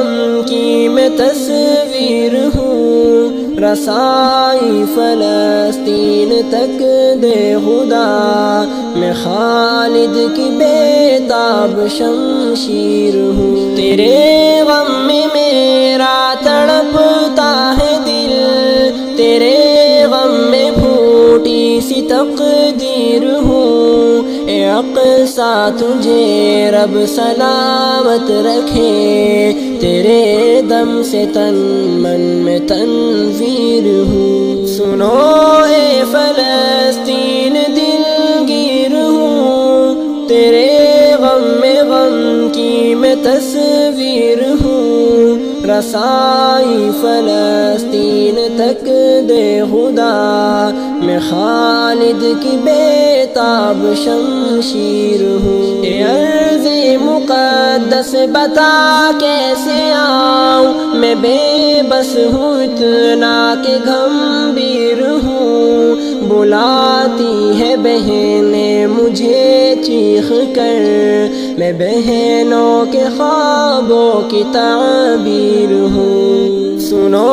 غم کی میں تصویر ہوں، رسائی فلسطین تک دے خدا، میں خالد کی بےتاب شمشیر ہوں۔ تیرے غم میں میرا تڑپتا ہے دل، تیرے غم میں پھوٹی سی تقدیر ہوں، اے اقصیٰ تجھے رب سلامت رکھے، تیرے دم سے تن من میں تنویر ہوں۔ سنو اے فلسطین دلگیر ہوں، تیرے غم میں غم کی میں تصویر ہوں، رسائی فلسطین تک دے خدا، میں خالد کی بےتاب شمشیر ہوں۔ اے ارض مقدس بتا کیسے آؤں، میں بے بس ہوں اتنا کہ گھمبیر ہوں، بلاتی ہے بہنیں مجھے چیخ کر، میں بہنوں کے خوابوں کی تعبیر ہوں۔ سنو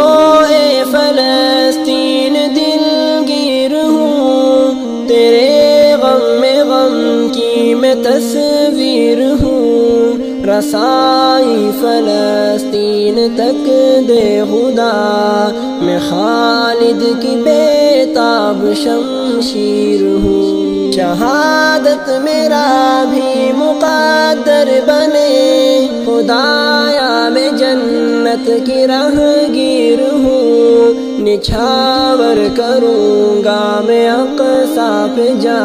اے فلسطین دلگیر ہوں، تیرے غم میں غم کی میں تصویر ہوں، رسائی فلسطین تک دے خدا، میں خالد کی بےتاب شمشیر ہوں۔ شہادت میرا بھی مقدر بنے، خدایا میں جنت کی راہ گیر ہوں، نچھاور کروں گا میں اقصیٰ پہ جا،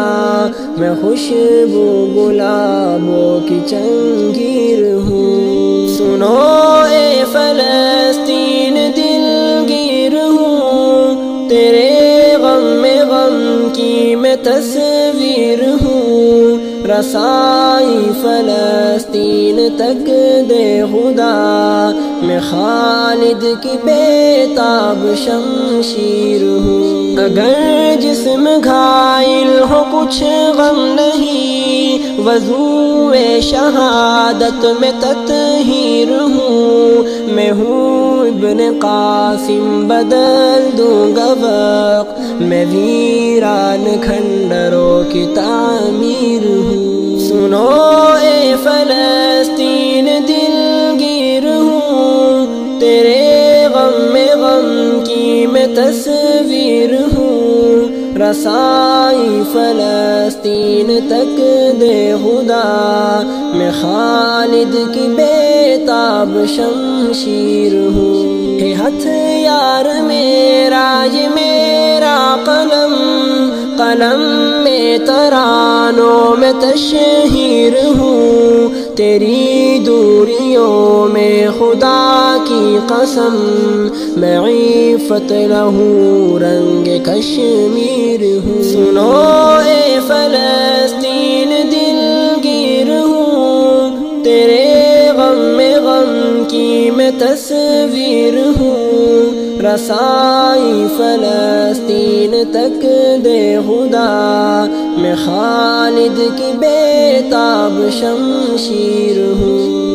میں خوشبو گلابوں کی چنگیر ہوں۔ سنو اے فلسطین دلگیر ہوں، تیرے غم میں غم کی میں تصویر ہوں، رسائی فلسطین تک دے خدا، میں خالد کی بےتاب شمشیر ہوں۔ اگر جسم گھائل ہو کچھ غم نہیں، وضوء شہادت میں تطہیر ہوں، میں ہوں ابن قاسم بدل دوں گا وقت، میں ویران کھنڈروں کی تعمیر ہوں۔ سنو اے فلسطین دلگیر ہوں، تیرے غم میں غم کی میں تصویر ہوں، رسائی فلسطین تک دے خدا، میں خالد کی بےتاب شمشیر ہوں۔ ہے ہتھیار میرا یہ میرا قلم، قلم میں ترانوں میں تشہیر ہوں، تیری دوریوں میں خدا کی قسم، میں عفت لہو رنگ کشمیر ہوں۔ سنو اے فلسطین دلگیر ہوں، تیرے غم میں غم کی میں تصویر ہوں، رسائی فلسطین تک دے خدا، میں خالد کی بےتاب شمشیر ہوں۔